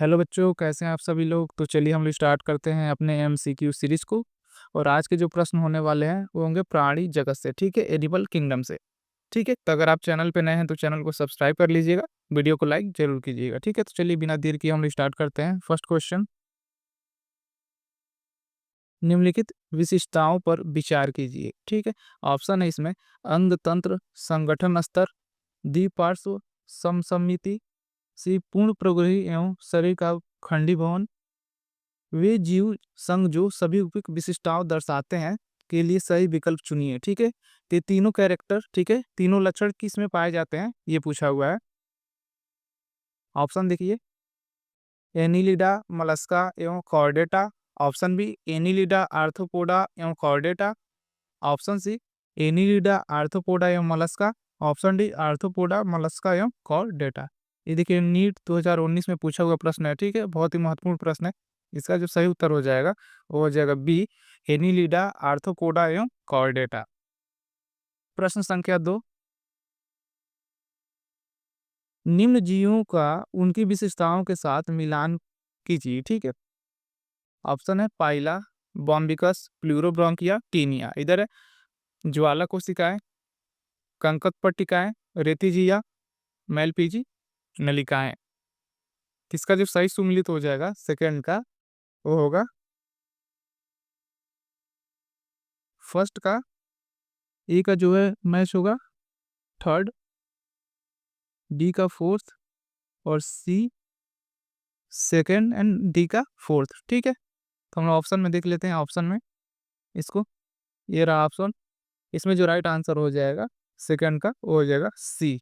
Hello बच्चों, कैसे हैं आप सभी लोग। तो चलिए हम लोग स्टार्ट करते हैं अपने एमसीक्यू सीरीज को। और आज के जो प्रश्न होने वाले हैं वो होंगे प्राणी जगत से, ठीक है, एनिमल किंगडम से। ठीक है, तो अगर आप चैनल पे नए हैं तो चैनल को सब्सक्राइब कर लीजिएगा, वीडियो को लाइक जरूर कीजिएगा। ठीक है, तो चलिए बिना देर किए हम लोग स्टार्ट करते हैं। फर्स्ट क्वेश्चन, निम्नलिखित विशिष्टताओं पर विचार कीजिए। ठीक है, ऑप्शन है इसमें अंग तंत्र, संगठन स्तर, द्विपार्श्व समसमिति, सी पूर्ण प्रग्रही एवं शरीर का खंडीभवन, वे जीव संघ जो सभी उपयुक्त विशिष्टताओं दर्शाते हैं के लिए सही विकल्प चुनिए। ठीक है, तो ये तीनों कैरेक्टर, ठीक है, तीनों लक्षण किस में पाए जाते हैं ये पूछा हुआ है। ऑप्शन देखिए, एनिलिडा, मलस्का एवं Chordata. Option B, Annelida, Arthropoda एवं Chordata. Option C, Annelida, Arthropoda एवं Mollusca. Option D, Arthropoda, Mollusca एवं कॉर्डेटा। ये देखिए नीट 2019 में पूछा हुआ प्रश्न है। ठीक है, बहुत ही महत्वपूर्ण प्रश्न है। इसका जो सही उत्तर हो जाएगा वो हो जाएगा बी, एनिलिडा, आर्थ्रोपोडा एवं कॉर्डेटा। प्रश्न संख्या 2, निम्न जीवों का उनकी विशेषताओं के साथ मिलान कीजिए। ठीक है, ऑप्शन है पाइला, बॉम्बिकस, प्लूरोब्रोंकिया, टीनिया। इधर है ज्वाला कोशिकाएं, कंकक पट्टिकाएं, रेतिजिया, मेलपीजी, नलिकाएं। किसका जो सही सुमिलित हो जाएगा सेकंड का वो होगा फर्स्ट का। ए का जो है मैच होगा थर्ड, डी का फोर्थ, और सी सेकंड, एंड डी का फोर्थ। ठीक है, तो हम लोग ऑप्शन में देख लेते हैं। ऑप्शन में इसको, ये रहा ऑप्शन, इसमें जो राइट आंसर हो जाएगा सेकंड का वो हो जाएगा सी।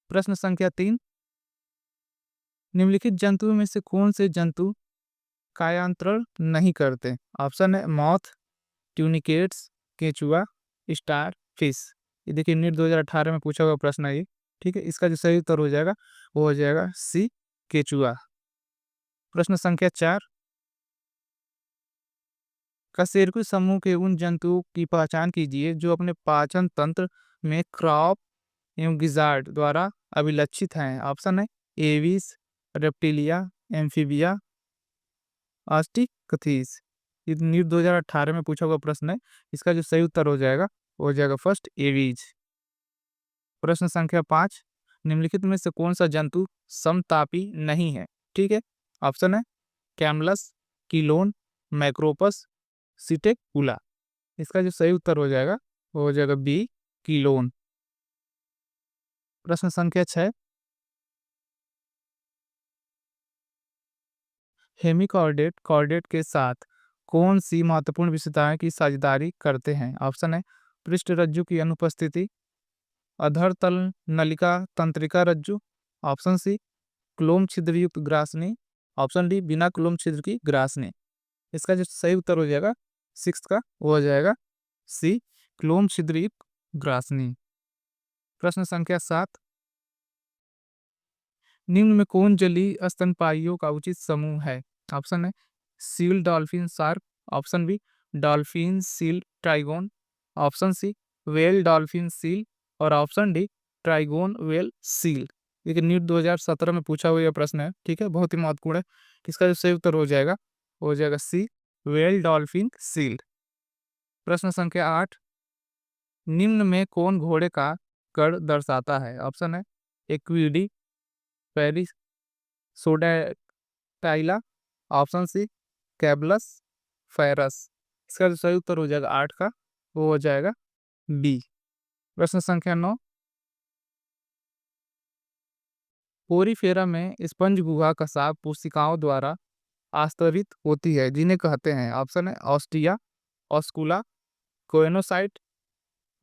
प्रश्न संख्या 3, निम्नलिखित जंतुओं में से कौन से जंतु कायांतरण नहीं करते। ऑप्शन है मॉथ, ट्यूनिकेट्स, केचुआ, स्टार फिश। ये देखिए नीट 2018 में पूछा हुआ प्रश्न है ये। ठीक है, इसका जो सही उत्तर हो जाएगा वो हो जाएगा सी, केचुआ। प्रश्न संख्या 4, कशेरुकी समूह के उन जंतुओं की पहचान कीजिए जो अपने पाचन तंत्र में क्रॉप एवं गिजार्ड द्वारा अभिलक्षित हैं। ऑप्शन है एविस, रेप्टिलिया, एम्फीबिया, ऑस्टिकथिस। ये नीट 2018 में पूछा हुआ प्रश्न है। इसका जो सही उत्तर हो जाएगा वो हो जाएगा फर्स्ट, एवीज। प्रश्न संख्या 5, निम्नलिखित में से कौन सा जंतु समतापी नहीं है। ठीक है, ऑप्शन है कैमलस, किलोन, मैक्रोपस, सिटेकुला। इसका जो सही उत्तर हो जाएगा वो हो जाएगा बी, किलोन। प्रश्न संख्या 6, हेमिकॉर्डेट कॉर्डेट के साथ कौन सी महत्वपूर्ण विशेषताएं की साझेदारी करते हैं। ऑप्शन है पृष्ठ रज्जु की अनुपस्थिति, अधर तल नलिका तंत्रिका रज्जु। ऑप्शन सी, क्लोम छिद्र युक्त ग्रासनी। ऑप्शन डी, बिना क्लोम छिद्र की ग्रासनी। इसका जो सही उत्तर हो जाएगा सिक्स का वो हो जाएगा सी, क्लोम छिद्र युक्त ग्रासनी। प्रश्न संख्या 7, निम्न में कौन जलीय स्तनपायियों का उचित समूह है। ऑप्शन है seal, dolphin, shark. Option B, dolphin, seal, trygon. Option C, whale, dolphin, seal. और option D, trygon, whale, seal. देखिए नीट 2017 में पूछा हुआ यह प्रश्न है। ठीक है, बहुत ही महत्वपूर्ण है। इसका जो सही उत्तर हो जाएगा सी, वेल, डॉल्फिन, सील। प्रश्न संख्या 8, निम्न में कौन घोड़े का कड़ दर्शाता है। ऑप्शन है एक्विडी, पेरिस, सोडाटाइला। Option C, caballus, ferus. इसका जो सही उत्तर हो जाएगा 8 का वो हो जाएगा बी। प्रश्न संख्या 9, पोरीफेरा में स्पंज गुहा कसाब कोशिकाओं द्वारा आस्तरित होती है जिन्हें कहते हैं। ऑप्शन है ऑस्टिया, ऑस्कुला, कोएनोसाइट,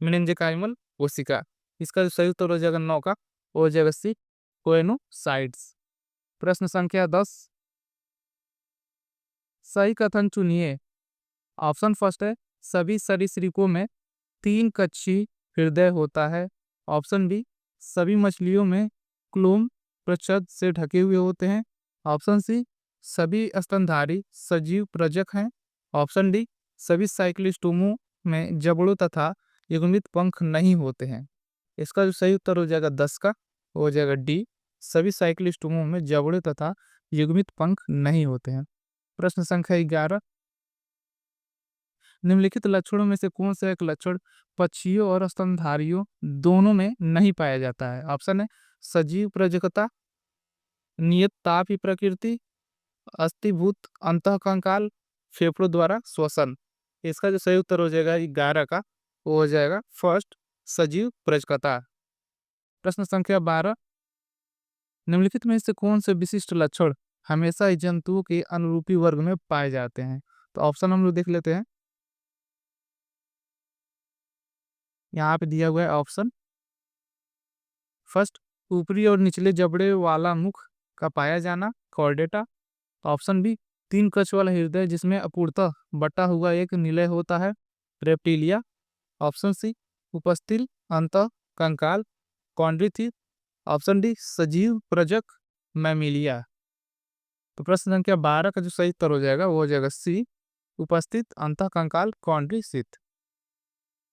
मेनिंजेकाइमल कोशिका। इसका जो सही उत्तर हो जाएगा 9 का वो हो जाएगा सी, कोएनोसाइट्स। प्रश्न संख्या 10, सही कथन चुनिए। ऑप्शन फर्स्ट है सभी सरीसृपों में 3 कक्षीय हृदय होता है। ऑप्शन बी, सभी मछलियों में क्लोम प्रच्छद से ढके हुए होते हैं। ऑप्शन सी, सभी स्तनधारी सजीव प्रजक हैं। ऑप्शन डी, सभी साइक्लिस्टोमों में जबड़ों तथा युग्मित पंख नहीं होते हैं। इसका जो सही उत्तर हो जाएगा 10 का वो हो जाएगा डी, सभी साइक्लोस्टोमों में जबड़े तथा युग्मित पंख नहीं होते हैं। प्रश्न संख्या 11, निम्नलिखित लक्षणों में से कौन सा एक लक्षण पक्षियों और स्तनधारियों दोनों में नहीं पाया जाता है? ऑप्शन है सजीव प्रजकता, नियत ताप की प्रकृति, अस्थीभूत अंतःकंकाल, फेफड़ों द्वारा श्वसन। इसका जो सही उत्तर हो जाएगा 11 का, वो हो जाएगा फर्स्ट, सजीव प्रजकता। प्रश्न संख्या 12, निम्नलिखित में से कौन से विशिष्ट लक्षण हमेशा ही जंतुओं के अनुरूपी वर्ग में पाए जाते हैं? तो ऑप्शन हम लोग देख लेते हैं। यहाँ पे दिया हुआ है ऑप्शन। फर्स्ट, ऊपरी और निचले जबड़े वाला मुख का पाया जाना, कॉर्डेटा। ऑप्शन बी, तीन कच वाला हृदय जिसमें अपूर्णतः बटा हुआ एक निलय होता है, रेप्टिलिया। ऑप्शन सी, उपस्थित अंत कंकाल, कॉन्ड्रिथिस। ऑप्शन डी, सजीव प्रजक, मैमिलिया। तो प्रश्न संख्या 12 का जो सही उत्तर हो जाएगा वो हो जाएगा सी, उपस्थित अंत कंकाल, कॉन्ड्रिथिस।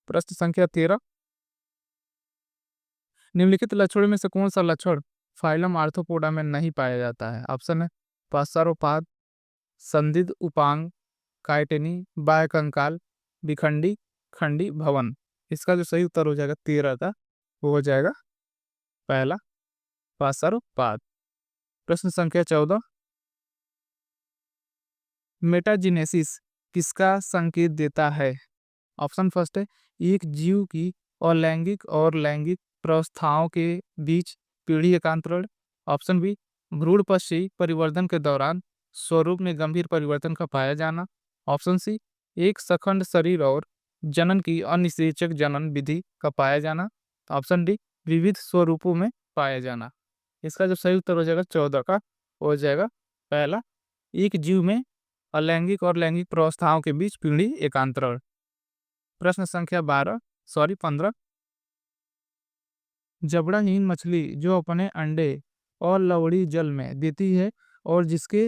प्रश्न संख्या 13, निम्नलिखित लक्षणों में से कौन सा लक्षण फाइलम आर्थ्रोपोडा में नहीं पाया जाता है? ऑप्शन है पार्श्वपाद, संदिग्ध उपांग, काइटिनी, बाह्य कंकाल, विखंडी, खंडी भवन। इसका जो सही उत्तर हो जाएगा 13 का, वो हो जाएगा पहला, पार्श्वपाद। प्रश्न संख्या 14, मेटाजेनेसिस किसका संकेत देता है? ऑप्शन फर्स्ट है एक जीव की अलैंगिक और लैंगिक प्रवस्थाओं के बीच पीढ़ी एकांतरण। ऑप्शन बी, भ्रूणपक्षी परिवर्तन के दौरान स्वरूप में गंभीर परिवर्तन का पाया जाना। ऑप्शन सी, एक सखंड शरीर और जनन की अनिषेचक जनन विधि का पाया जाना। ऑप्शन डी, विविध स्वरूपों में पाया जाना। इसका जो सही उत्तर हो जाएगा 14 का, हो जाएगा पहला, एक जीव में अलैंगिक और लैंगिक प्रवस्थाओं के बीच पीढ़ी एकांतरण। प्रश्न संख्या 15, जबड़ाहीन मछली जो अपने अंडे और लवड़ी जल में देती है और जिसके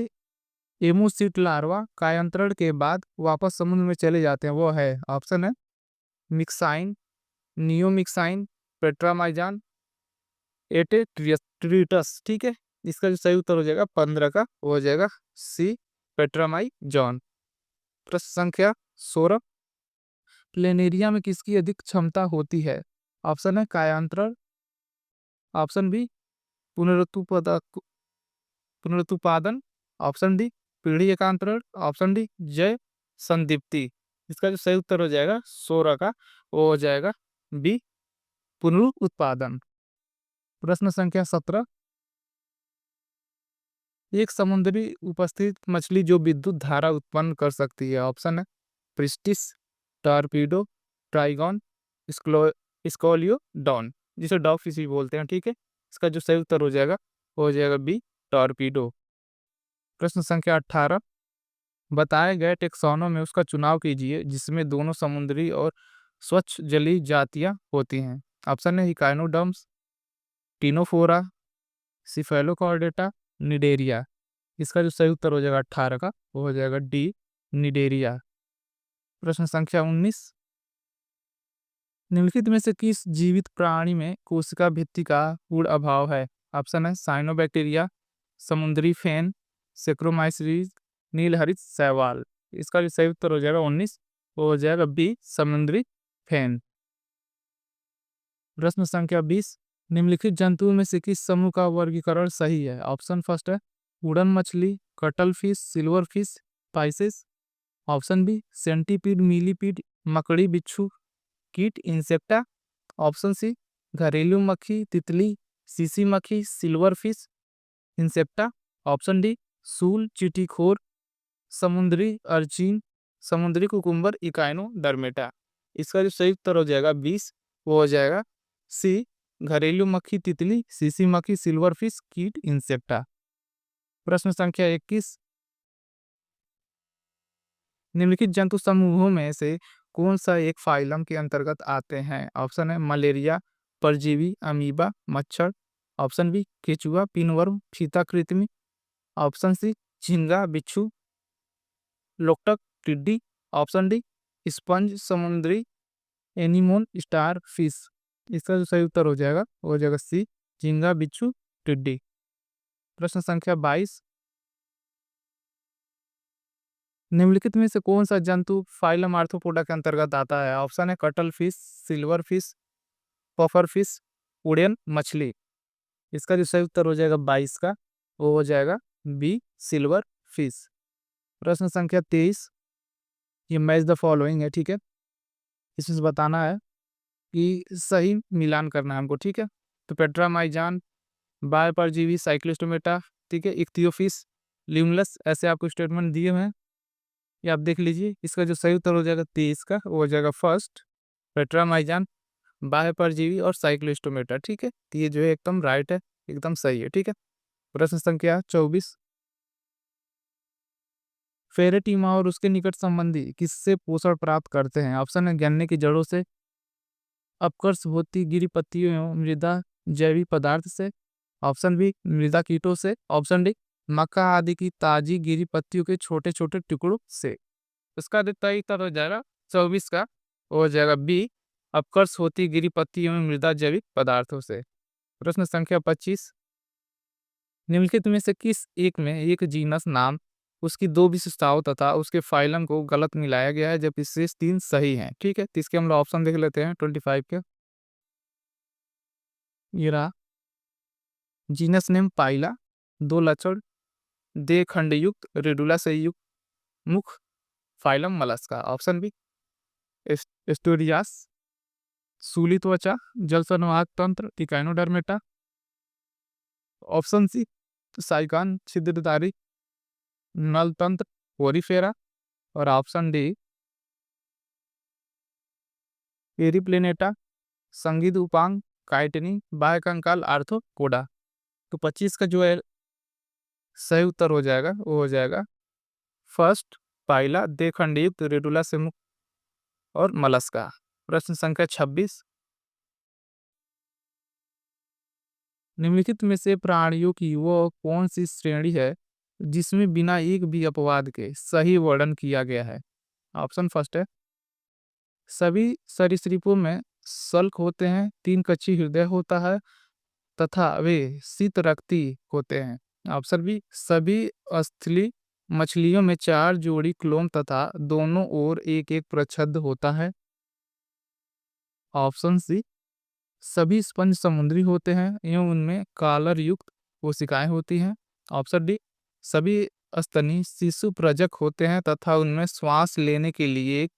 एमोसिट लार्वा कायांतरण के बाद वापस समुद्र में चले जाते हैं, वो है। ऑप्शन है मिक्साइन, नियोमिक्साइन, पेट्रामाइजान, एटेट्रिटस। ठीक है, इसका जो सही उत्तर हो जाएगा 15 का, वो हो जाएगा सी, पेट्रामाइजॉन। प्रश्न संख्या 16, प्लेनेरिया में किसकी अधिक क्षमता होती है? ऑप्शन है कायांतरण। ऑप्शन बी, पुनरुत्पादन। ऑप्शन डी, पीढ़ी एकांतरण। ऑप्शन डी, जय संदीप्ति। इसका जो सही उत्तर हो जाएगा 16 का, वो हो जाएगा बी, पुनरुत्पादन। प्रश्न संख्या 17, एक समुद्री उपस्थित मछली जो विद्युत धारा उत्पन्न कर सकती है। ऑप्शन है प्रिस्टिस, टॉर्पीडो, ट्राइगॉन, स्कोलियोडॉन, जिसे डॉग फिश भी बोलते हैं। ठीक है, इसका जो सही उत्तर हो जाएगा वो हो जाएगा बी, टॉर्पीडो। प्रश्न संख्या 18, बताए गए टेक्सोनों में उसका चुनाव कीजिए जिसमें दोनों समुद्री और स्वच्छ जलीय जातियां होती हैं। ऑप्शन है इकाइनोडर्म्स, टिनोफोरा, सिफेलोकॉर्डेटा, निडेरिया। इसका जो सही उत्तर हो जाएगा 18 का, वो हो जाएगा डी, निडेरिया। प्रश्न संख्या 19, निम्नलिखित में से किस जीवित प्राणी में कोशिका भित्ति का पूर्ण अभाव है? ऑप्शन है साइनोबैक्टीरिया, समुद्री फेन, सेक्रोमाइसीज, नीलहरित शैवाल। इसका जो सही उत्तर हो जाएगा 19, वो हो जाएगा बी, समुद्री फेन। प्रश्न संख्या 20, निम्नलिखित जंतुओं में से किस समूह का वर्गीकरण सही है? ऑप्शन फर्स्ट है उड़न मछली, cuttlefish, silverfish, pisces. Option B, centipede, millipede, मकड़ी, बिच्छू, कीट, इंसेक्टा। ऑप्शन सी, घरेलू मक्खी, तितली, सीसी मक्खी, silver fish, insecta. Option D, सूल, चींटीखोर, समुद्री अर्चिन, समुद्री कुकुम्बर, इकाइनोडर्मेटा। इसका जो सही उत्तर हो जाएगा 20, वो हो जाएगा सी, घरेलू मक्खी, तितली, सीसी मक्खी, सिल्वर फिश, कीट, इंसेक्टा। प्रश्न संख्या 21, निम्नलिखित जंतु समूहों में से कौन सा एक फाइलम के अंतर्गत आते हैं? ऑप्शन है मलेरिया, परजीवी, अमीबा, मच्छर। ऑप्शन बी, केचुआ, पिनवर्म, फीता कृमि। ऑप्शन सी, झींगा, बिच्छू, लोकटक, टिड्डी। ऑप्शन डी, स्पंज, समुद्री एनीमोन, स्टार फिश। इसका जो सही उत्तर हो जाएगा वो हो जाएगा सी, झींगा, बिच्छू, टिड्डी। प्रश्न संख्या 22, निम्नलिखित में से कौन सा जंतु फाइलम आर्थ्रोपोडा के अंतर्गत आता है? ऑप्शन है cuttlefish, silverfish, pufferfish, उड़ियन मछली। इसका जो सही उत्तर हो जाएगा 22 का, वो हो जाएगा बी, सिल्वर फिश। प्रश्न संख्या 23, ये मैच द फॉलोइंग है, ठीक है। इसमें से बताना है कि सही मिलान करना है हमको, ठीक है। तो पेट्रामाइजान, बाय परजीवी, साइक्लोस्टोमेटा, ठीक है, इख्तियोफिस, ल्यूमलस, ऐसे आपको स्टेटमेंट दिए हुए हैं, ये आप देख लीजिए। इसका जो सही उत्तर हो जाएगा 23 का, वो हो जाएगा फर्स्ट, पेट्रामाइजान, बाह्य परजीवी और साइक्लोस्टोमेटा, ठीक है। तो ये जो है एकदम राइट है, एकदम सही है, ठीक है। प्रश्न संख्या 24, फेरेटीमा और उसके निकट संबंधी किससे पोषण प्राप्त करते हैं? ऑप्शन है गन्ने की जड़ों से, अपकर्ष होती गिरी पत्तियों एवं मृदा जैविक पदार्थ से, ऑप्शन बी मृदा कीटों से, ऑप्शन डी मक्का आदि की ताजी गिरी पत्तियों के छोटे छोटे टुकड़ों से। इसका सही उत्तर हो जाएगा 24 का, वो हो जाएगा बी, अपकर्ष होती गिरी पत्तियों एवं मृदा जैविक पदार्थों से। प्रश्न संख्या 25, निम्नलिखित में से किस एक में एक जीनस नाम, उसकी दो विशेषताओं तथा उसके फाइलम को गलत मिलाया गया है जबकि शेष तीन सही हैं, ठीक है। तो इसके हम लोग ऑप्शन देख लेते हैं 25 के। ये रहा जीनस नेम पाइला, दो लक्षण, दे खंडयुक्त रेडुला से युक्त मुख, फाइलम मलस्का। ऑप्शन बी एस्टोरियास, सूली त्वचा, जल संवाहक तंत्र, इकाइनोडर्मेटा, ऑप्शन सी साइकान छिद्रधारी नल तंत्र, ओरिफेरा, और ऑप्शन डी एरिप्लेनेटा, संगीत उपांग, काइटनी, बाह्य कंकाल, आर्थ्रोपोडा। तो 25 का जो है सही उत्तर हो जाएगा, वो हो जाएगा फर्स्ट, पाइला, दे खंडयुक्त रेडुला से मुक्त और मलस्का। प्रश्न संख्या 26, निम्नलिखित में से प्राणियों की वो कौन सी श्रेणी है जिसमें बिना एक भी अपवाद के सही वर्णन किया गया है? ऑप्शन फर्स्ट है सभी सरीसृपों में सल्क होते हैं, तीन कच्ची हृदय होता है तथा वे शीत रक्ती होते हैं। ऑप्शन बी सभी स्थली मछलियों में चार जोड़ी क्लोम तथा दोनों ओर एक एक प्रच्छद होता है। ऑप्शन सी सभी स्पंज समुद्री होते हैं एवं उनमें कॉलर युक्त कोशिकाएं होती हैं। ऑप्शन डी सभी स्तनी शिशु प्रजक होते हैं तथा उनमें श्वास लेने के लिए एक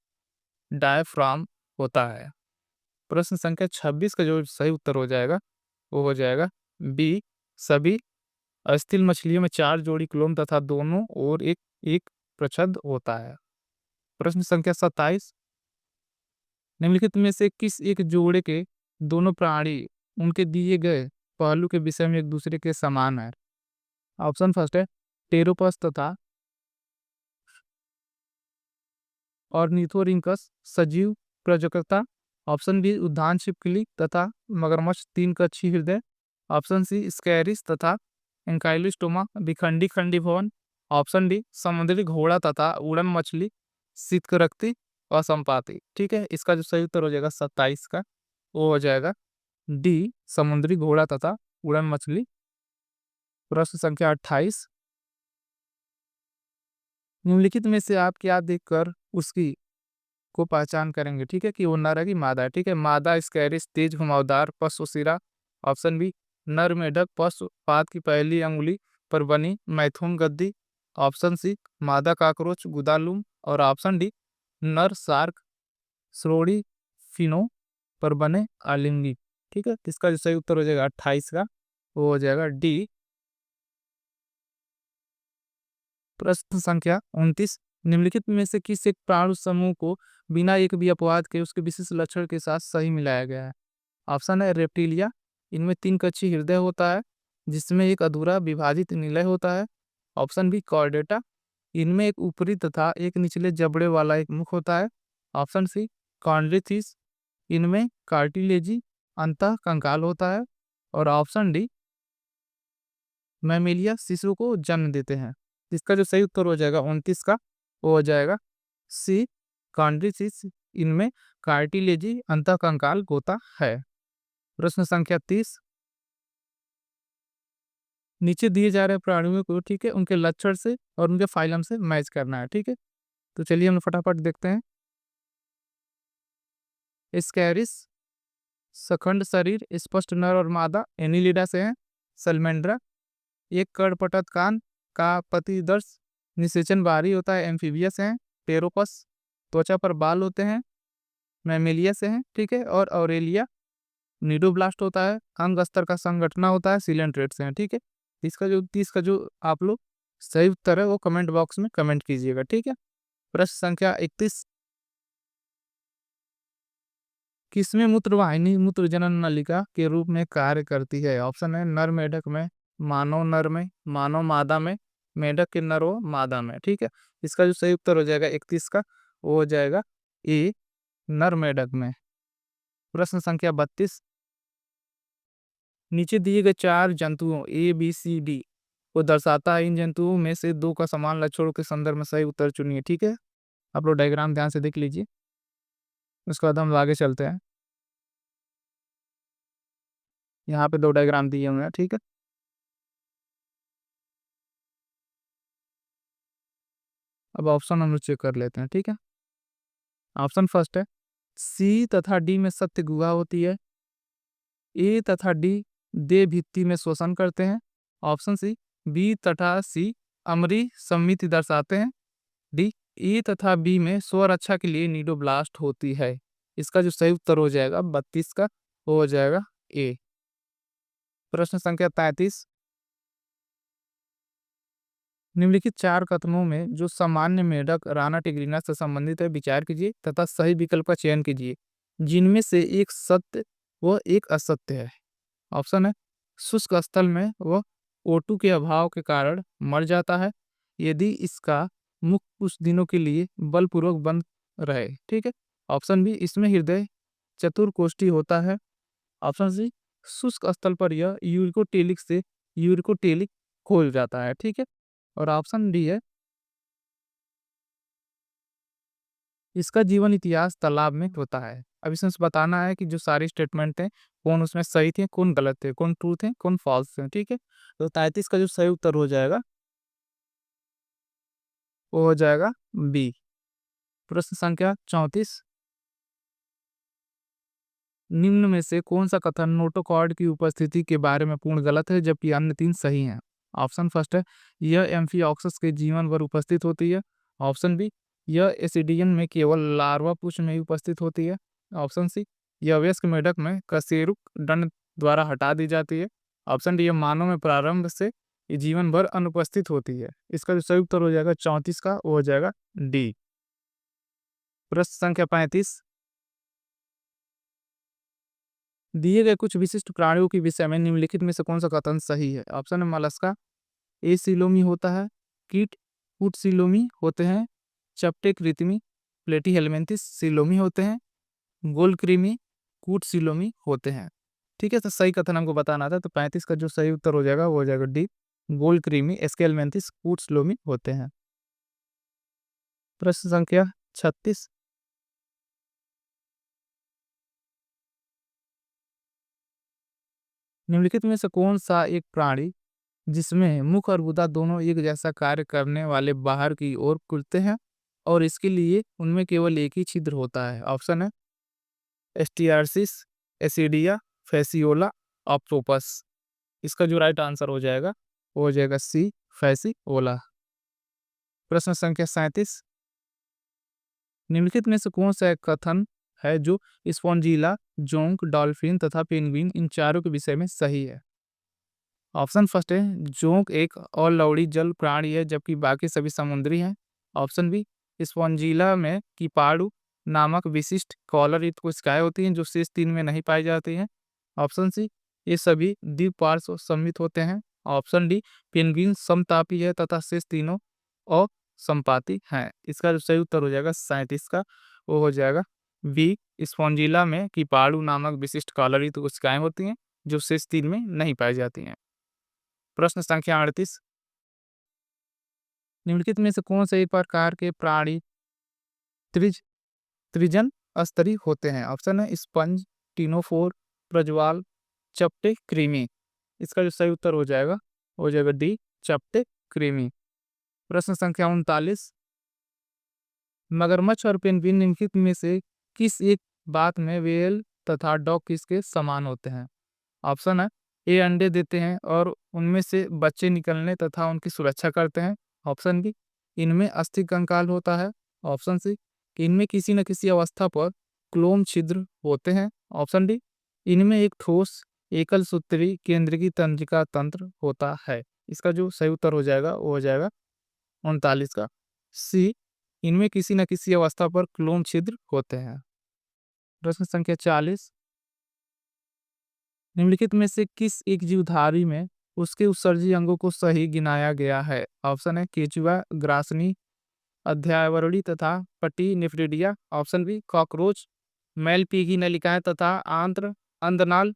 डायफ्राम होता है। प्रश्न संख्या 26 का जो सही उत्तर हो जाएगा, वो हो जाएगा बी सभी अस्थिल मछलियों में चार जोड़ी क्लोम तथा दोनों ओर एक एक प्रच्छद होता है। प्रश्न संख्या 27, निम्नलिखित में से किस एक जोड़े के दोनों प्राणी उनके दिए गए पहलू के विषय में एक दूसरे के समान है? ऑप्शन फर्स्ट है टेरोपस तथा ऑर्निथोरिंकस सजीव प्रजनकर्ता, ऑप्शन बी उद्यान छिपकली तथा मगरमच्छ तीन कक्षी हृदय, ऑप्शन सी स्कैरिस तथा एंकाइलोस्टोमा विखंडी खंडीभवन, ऑप्शन डी समुद्री घोड़ा तथा उड़न मछली शीतकरक्ती असंपाती। ठीक है, इसका जो सही उत्तर हो जाएगा 27 का, वो हो जाएगा डी समुद्री घोड़ा तथा उड़न मछली। प्रश्न संख्या 28, निम्नलिखित में से आप क्या देखकर उसकी को पहचान करेंगे, ठीक है, कि वो नर है कि मादा है? ठीक है, मादा स्कैरिस तेज घुमावदार पशुशिरा, ऑप्शन बी नर मेढक पशुपात की पहली अंगुली पर बनी मैथुन गद्दी, ऑप्शन सी मादा काकरोच गुदालुम, और ऑप्शन डी नर सार्क श्रोणी फिनो पर बने आलिंगी। ठीक है, इसका जो सही उत्तर हो जाएगा 28 का, वो हो जाएगा डी। प्रश्न संख्या 29, निम्नलिखित में से किस एक प्राणु समूह को बिना एक भी अपवाद के उसके विशिष्ट लक्षण के साथ सही मिलाया गया है? ऑप्शन है रेप्टिलिया, इनमें तीन कक्षी हृदय होता है जिसमें एक अधूरा विभाजित निलय होता है। ऑप्शन बी कॉर्डेटा, इनमें एक ऊपरी तथा एक निचले जबड़े वाला एक मुख होता है। ऑप्शन सी कॉन्ड्रिथिस, इनमें कार्टिलेजी अंतः कंकाल होता है। और ऑप्शन डी मैमेलिया शिशु को जन्म देते हैं। इसका जो सही उत्तर हो जाएगा 29 का, वो हो जाएगा सी कॉन्ड्रिथिस, इनमें कार्टिलेजी अंतः कंकाल होता है। प्रश्न संख्या 30, नीचे दिए जा रहे प्राणियों को, ठीक है, उनके लक्षण से और उनके फाइलम से मैच करना है, ठीक है। तो चलिए हम फटाफट देखते हैं। स्कैरिस, सखंड शरीर, स्पष्ट नर और मादा, एनिलिडा से है। सलमेंड्रा, एक कर्णपटत कान का प्रतिदर्श, निषेचन बाहरी होता है, एम्फीबियस है। टेरोपस, त्वचा पर बाल होते हैं, मैमेलिया से है, ठीक है। और ऑरेलिया, नीडोब्लास्ट होता है, अंग स्तर का संगठना होता है, सिलेंट्रेट से है, ठीक है। इसका जो आप लोग सही उत्तर है वो कमेंट बॉक्स में कमेंट कीजिएगा, ठीक है। प्रश्न संख्या 31, किसमें मूत्रवाहिनी मूत्र जनन नलिका के रूप में कार्य करती है? ऑप्शन है नर मेढक में, मानव नर में, मानव मादा में, मेढक के नर व मादा में, ठीक है। इसका जो सही उत्तर हो जाएगा 31 का, वो हो जाएगा ए, नर मेढक में। प्रश्न संख्या 32, नीचे दिए गए 4 जंतुओं ए बी सी डी को दर्शाता है, इन जंतुओं में से 2 का समान लक्षणों के संदर्भ में सही उत्तर चुनिए, ठीक है। आप लोग डायग्राम ध्यान से देख लीजिए, उसके बाद हम आगे चलते हैं। यहाँ पे 2 डायग्राम दिए हुए हैं, ठीक है। अब ऑप्शन हम लोग चेक कर लेते हैं, ठीक है। ऑप्शन फर्स्ट है, सी तथा डी में सत्य गुहा होती है। ए तथा डी दे भित्ति में शोषण करते हैं। ऑप्शन सी, बी तथा सी अमरी सम्मिति दर्शाते हैं। डी, ए तथा बी में स्वरक्षा के लिए नीडोब्लास्ट होती है। इसका जो सही उत्तर हो जाएगा 32 का, वो हो जाएगा ए। प्रश्न संख्या 33, निम्नलिखित 4 कथनों में जो सामान्य मेढक राना टिग्रिना से संबंधित है विचार कीजिए तथा सही विकल्प का चयन कीजिए, जिनमें से एक सत्य व एक असत्य है। ऑप्शन है, शुष्क स्थल में वह O2 के अभाव के कारण मर जाता है यदि इसका मुख कुछ दिनों के लिए बलपूर्वक बंद रहे, ठीक है। ऑप्शन बी, इसमें हृदय चतुर्कोष्ठी होता है। ऑप्शन सी, शुष्क स्थल पर यह यूरिकोटेलिक से यूरिकोटेलिक खोल जाता है, ठीक है। और ऑप्शन डी है, इसका जीवन इतिहास तालाब में होता है। अब इसमें से बताना है कि जो सारी स्टेटमेंट थे कौन उसमें सही थे, कौन गलत थे, कौन ट्रू थे, कौन फॉल्स थे, ठीक है। तो 33 का जो सही उत्तर हो जाएगा वो हो जाएगा बी। प्रश्न संख्या 34, निम्न में से कौन सा कथन नोटोकॉर्ड की उपस्थिति के बारे में पूर्ण गलत है जबकि अन्य 3 सही हैं? ऑप्शन फर्स्ट है, यह एम्फिऑक्सस के जीवन भर उपस्थित होती है। ऑप्शन बी, यह एसिडियन में केवल लार्वा पुष्प में ही उपस्थित होती है। ऑप्शन सी, यह वयस्क मेढक में कशेरुक दंड द्वारा हटा दी जाती है। ऑप्शन डी, यह मानव में प्रारंभ से ये जीवन भर अनुपस्थित होती है। इसका जो सही उत्तर हो जाएगा 34 का, वो हो जाएगा डी। प्रश्न संख्या 35, दिए गए कुछ विशिष्ट प्राणियों के विषय में निम्नलिखित में से कौन सा कथन सही है? ऑप्शन है मलस्का, ए सिलोमी होता है, कीट कूट सिलोमी होते हैं, चपटे कृत्रिमी प्लेटी हेलमेंथिस सिलोमी होते हैं, गोलकृमि कूट सिलोमी होते हैं, ठीक है। तो सही कथन हमको बताना था, तो 35 का जो सही उत्तर हो जाएगा वो हो जाएगा डी, गोलकृमि एस्केलमेंथिस कूट सिलोमी होते हैं। प्रश्न संख्या 36, निम्नलिखित में से कौन सा एक प्राणी जिसमें मुख और गुदा दोनों एक जैसा कार्य करने वाले बाहर की ओर खुलते हैं और इसके लिए उनमें केवल एक ही छिद्र होता है? ऑप्शन है एस्टियार्सिस, एसिडिया, फेसियोला, ऑक्टोपस। इसका जो राइट आंसर हो जाएगा वो हो जाएगा सी, फेसियोला। प्रश्न संख्या 37, निम्नलिखित में से कौन सा एक कथन है जो स्पॉन्जिला, जोंक, डॉल्फिन तथा पेंगुइन इन चारों के विषय में सही है? ऑप्शन फर्स्ट है, जोंक एक और लवड़ी जल प्राणी है जबकि बाकी सभी समुद्री हैं। ऑप्शन बी, स्पॉन्जिला में कीपाडु नामक विशिष्ट कॉलर युक्त कोशिकाएं होती हैं जो शेष 3 में नहीं पाई जाती हैं। ऑप्शन सी, ये सभी द्विपार्श्व सममित होते हैं। ऑप्शन डी, पेंगुइन समतापी है तथा शेष तीनों असंपाती हैं। इसका जो सही उत्तर हो जाएगा 37 का, वो हो जाएगा बी, स्पॉन्जिला में कीपाडु नामक विशिष्ट कॉलर युक्त कोशिकाएं होती हैं जो शेष 3 में नहीं पाई जाती हैं। प्रश्न संख्या 38, निम्नलिखित में से कौन से एक प्रकार के प्राणी त्रिज त्रिजन स्तरी होते हैं? ऑप्शन है स्पंज, टिनोफोर, प्रज्वाल, चपटे, कृमि। इसका जो सही उत्तर हो जाएगा हो जाएगा डी चपटे कृमि। प्रश्न संख्या 39, मगरमच्छ और पेंगुइन निम्नलिखित में से किस एक बात में व्हेल तथा डॉग किसके समान होते हैं? ऑप्शन है ए अंडे देते हैं और उनमें से बच्चे निकलने तथा उनकी सुरक्षा करते हैं। ऑप्शन बी इनमें अस्थि कंकाल होता है। ऑप्शन सी इनमें किसी न किसी अवस्था पर क्लोम छिद्र होते हैं। ऑप्शन डी इनमें एक ठोस एकल सूत्री केंद्रीय तंत्रिका तंत्र होता है। इसका जो सही उत्तर हो जाएगा वो हो जाएगा 39 का सी, इनमें किसी न किसी अवस्था पर क्लोम छिद्र होते हैं। प्रश्न संख्या 40, निम्नलिखित में से किस एक जीवधारी में उसके उत्सर्जी अंगों को सही गिनाया गया है? ऑप्शन है केचुआ, ग्रासनी, अध्यावरणी तथा पटी निफ्रिडिया। ऑप्शन बी कॉकरोच, मैलपीगी नलिकाएं तथा आंत्र अंदनाल।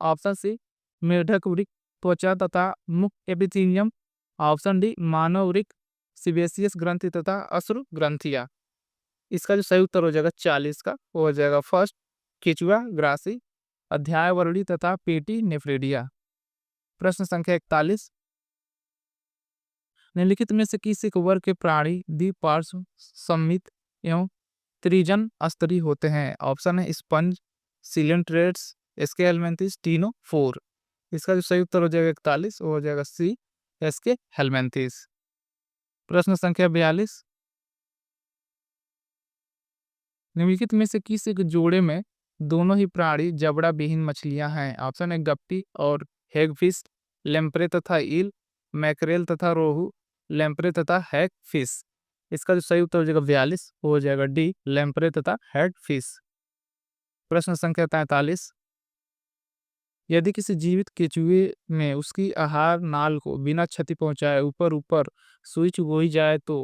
ऑप्शन सी मेढक वृक्क, त्वचा तथा मुख एपिथीलियम। ऑप्शन डी मानव वृक्क, सिबेसियस ग्रंथि तथा अश्रु ग्रंथिया। इसका जो सही उत्तर हो जाएगा 40 का वो हो जाएगा फर्स्ट केचुआ, ग्रासी, अध्यायवर्णी तथा पेटी नेफ्रेडिया। प्रश्न संख्या 41, निम्नलिखित में से किस एक वर्ग के प्राणी द्विपार्श्व सममित एवं त्रिजन स्तरीय होते हैं? ऑप्शन है स्पंज, सिलेंट्रेट्स, एस्के हेलमिंथेस, टीनोफोर। इसका जो सही उत्तर हो जाएगा 41 वो हो जाएगा सी एस्के हेलमिंथेस। प्रश्न संख्या 42, निम्नलिखित में से किस एक जोड़े में दोनों ही प्राणी जबड़ा विहीन मछलियां हैं? ऑप्शन है गप्पी और हैगफिश, लेम्प्रे तथा ईल, मैकरेल तथा रोहू, लेम्प्रे तथा हैगफिश। इसका जो सही उत्तर हो जाएगा 42 वो हो जाएगा डी लेम्प्रे तथा हैगफिश। प्रश्न संख्या 43, यदि किसी जीवित केचुए में उसकी आहार नाल को बिना क्षति पहुंचाए ऊपर ऊपर सुई चुगोई जाए तो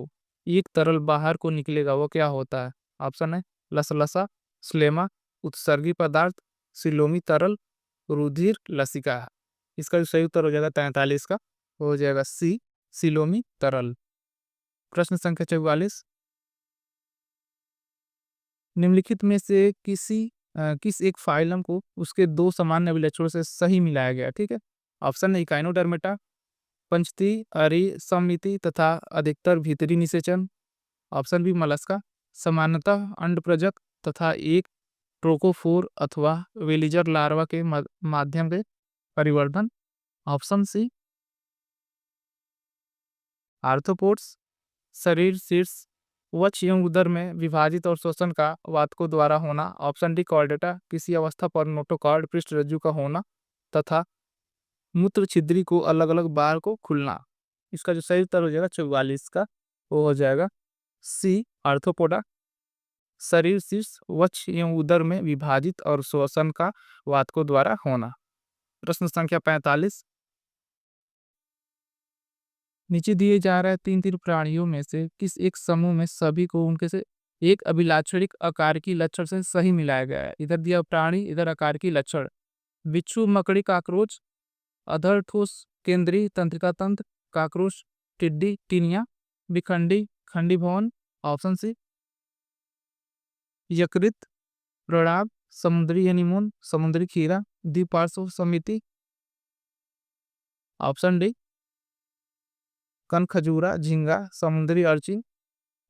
एक तरल बाहर को निकलेगा, वो क्या होता है? ऑप्शन है लसलसा, स्लेमा, उत्सर्गी पदार्थ, सिलोमी तरल, रुधिर लसिका। इसका जो सही उत्तर हो जाएगा 43 का वो हो जाएगा सी सिलोमी तरल। प्रश्न संख्या 44, निम्नलिखित में से किस एक फाइलम को उसके दो सामान्य अभिलक्षणों से सही मिलाया गया? ठीक है, ऑप्शन है इकाइनोडर्मेटा, पंचती अरी सममिति तथा अधिकतर भीतरी निषेचन। ऑप्शन बी मलस्का, सामान्यतः अंड प्रजक तथा एक ट्रोकोफोर अथवा वेलिजर लार्वा के माध्यम से परिवर्धन। ऑप्शन सी आर्थ्रोपोड्स, शरीर शीर्ष वक्ष एवं उदर में विभाजित और श्वसन का वातकों द्वारा होना। ऑप्शन डी कॉर्डेटा, किसी अवस्था पर नोटोकॉर्ड पृष्ठ रज्जु का होना तथा मूत्र छिद्री को अलग अलग बार को खुलना। इसका जो सही उत्तर हो जाएगा 44 का वो हो जाएगा सी आर्थ्रोपोडा, शरीर शीर्ष वक्ष एवं उदर में विभाजित और श्वसन का वातकों द्वारा होना। प्रश्न संख्या 45, नीचे दिए जा रहे तीन तीन प्राणियों में से किस एक समूह में सभी को उनके से एक अभिलाक्षणिक आकार की लक्षण से सही मिलाया गया है? इधर दिया प्राणी, इधर आकार की लक्षण। बिच्छू, मकड़ी, काकरोच, अधर ठोस केंद्रीय तंत्रिका तंत्र, काकरोच, टिड्डी, टिनिया, विखंडी, खंडी भवन। ऑप्शन सी यकृत, प्रणाब, समुद्री एनिमोन, समुद्री खीरा, द्विपार्श्व समिति। ऑप्शन डी कन खजूरा, झींगा, समुद्री अर्चिन,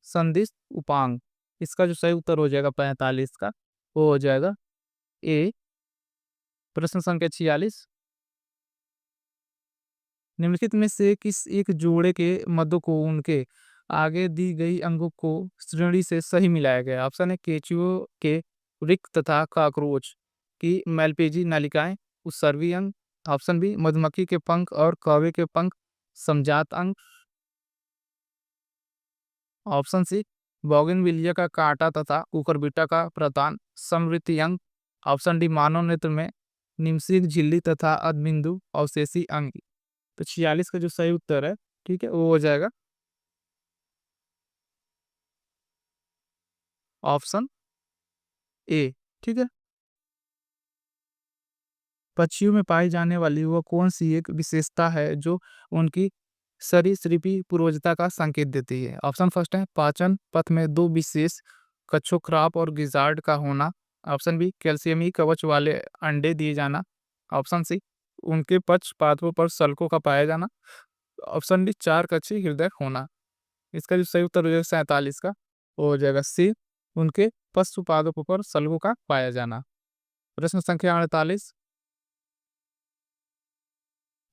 संदिश उपांग। इसका जो सही उत्तर हो जाएगा 45 का वो हो जाएगा ए। प्रश्न संख्या 46, निम्नलिखित में से किस एक जोड़े के मध्य को उनके आगे दी गई अंगों को श्रेणी से सही मिलाया गया? ऑप्शन है केचुओ के वृक्क तथा काकरोच की मैलपेजी नलिकाएं, उत्सर्गी अंग। ऑप्शन बी मधुमक्खी के पंख और कौवे के पंख समजात अंग। ऑप्शन सी बोगनविलिया का कांटा तथा कुकुरबिटा का प्रतान समृद्धि अंग। ऑप्शन डी मानव नेत्र में निम्सिक झिल्ली तथा अधबिंदु अवशेषी अंग। तो 46 का जो सही उत्तर है, ठीक है, वो हो जाएगा ऑप्शन ए। ठीक है, पक्षियों में पाई जाने वाली वह कौन सी एक विशेषता है जो उनकी सरीसृपी पूर्वजता का संकेत देती है? ऑप्शन फर्स्ट है पाचन पथ में दो विशेष कछोखराब और गिजार्ड का होना। ऑप्शन बी कैल्शियमी कवच वाले अंडे दिए जाना। ऑप्शन सी उनके पक्ष पादपों पर सल्कों का पाया जाना। ऑप्शन डी 4 कच्ची हृदय होना। इसका जो सही उत्तर हो जाएगा 47 का, वो हो जाएगा सी, उनके पशु पादपों पर सल्कों का पाया जाना। प्रश्न संख्या 48,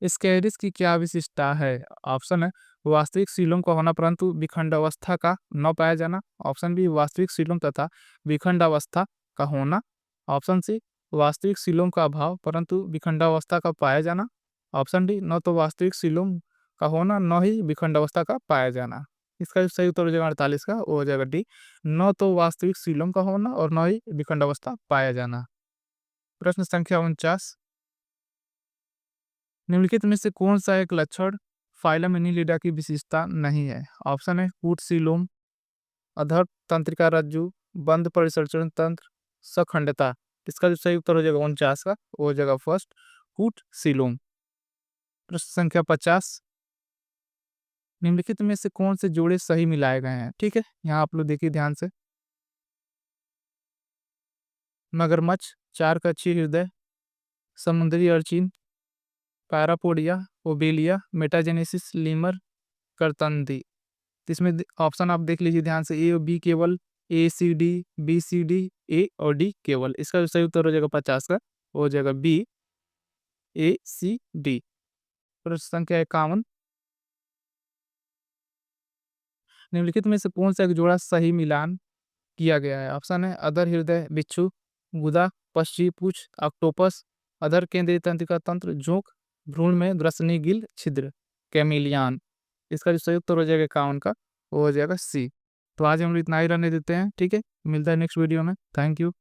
स्कैरिस की क्या विशिष्टता है? ऑप्शन है वास्तविक सीलोम का होना परंतु विखंड अवस्था का न पाया जाना। ऑप्शन बी वास्तविक सीलोम तथा विखंड अवस्था का होना। ऑप्शन सी वास्तविक सीलोम का अभाव परंतु विखंड अवस्था का पाया जाना। ऑप्शन डी न तो वास्तविक सीलोम का होना न ही विखंड अवस्था का पाया जाना। इसका जो सही उत्तर हो जाएगा 48 का, वो हो जाएगा डी, न तो वास्तविक सीलोम का होना और न ही विखंड अवस्था पाया जाना। प्रश्न संख्या 49, निम्नलिखित में से कौन सा एक लक्षण फाइलम एनिलिडा की विशेषता नहीं है? ऑप्शन है कूट सीलोम, अधर तंत्रिका रज्जु, बंद परिसंचरण तंत्र, सखंडता। इसका जो सही उत्तर हो जाएगा 49 का, वो हो जाएगा फर्स्ट, कूट सीलोम। प्रश्न संख्या 50, निम्नलिखित में से कौन से जोड़े सही मिलाए गए हैं? ठीक है, यहाँ आप लोग देखिए ध्यान से। मगरमच्छ, 4 कच्ची हृदय, समुद्री urchin, parapodia, Obelia, metagenesis, lemur, करतंदी। इसमें ऑप्शन आप देख लीजिए ध्यान से, ए और बी केवल, A C D, B C D, A और डी केवल। इसका जो सही उत्तर हो जाएगा 50 का, वो हो जाएगा बी, ए सी डी। प्रश्न संख्या 51, निम्नलिखित में से कौन सा एक जोड़ा सही मिलान किया गया है? ऑप्शन है अधर हृदय बिच्छू, गुदा, पश्चिमी पूछ, ऑक्टोपस, अधर केंद्रीय तंत्रिका तंत्र, जोंक, भ्रूण में द्रसनी गिल छिद्र, कैमिलियन। इसका जो सही उत्तर हो जाएगा 51 का, वो हो जाएगा सी। तो आज हम लोग इतना ही रहने देते हैं, ठीक है, मिलता है नेक्स्ट वीडियो में। Thank you.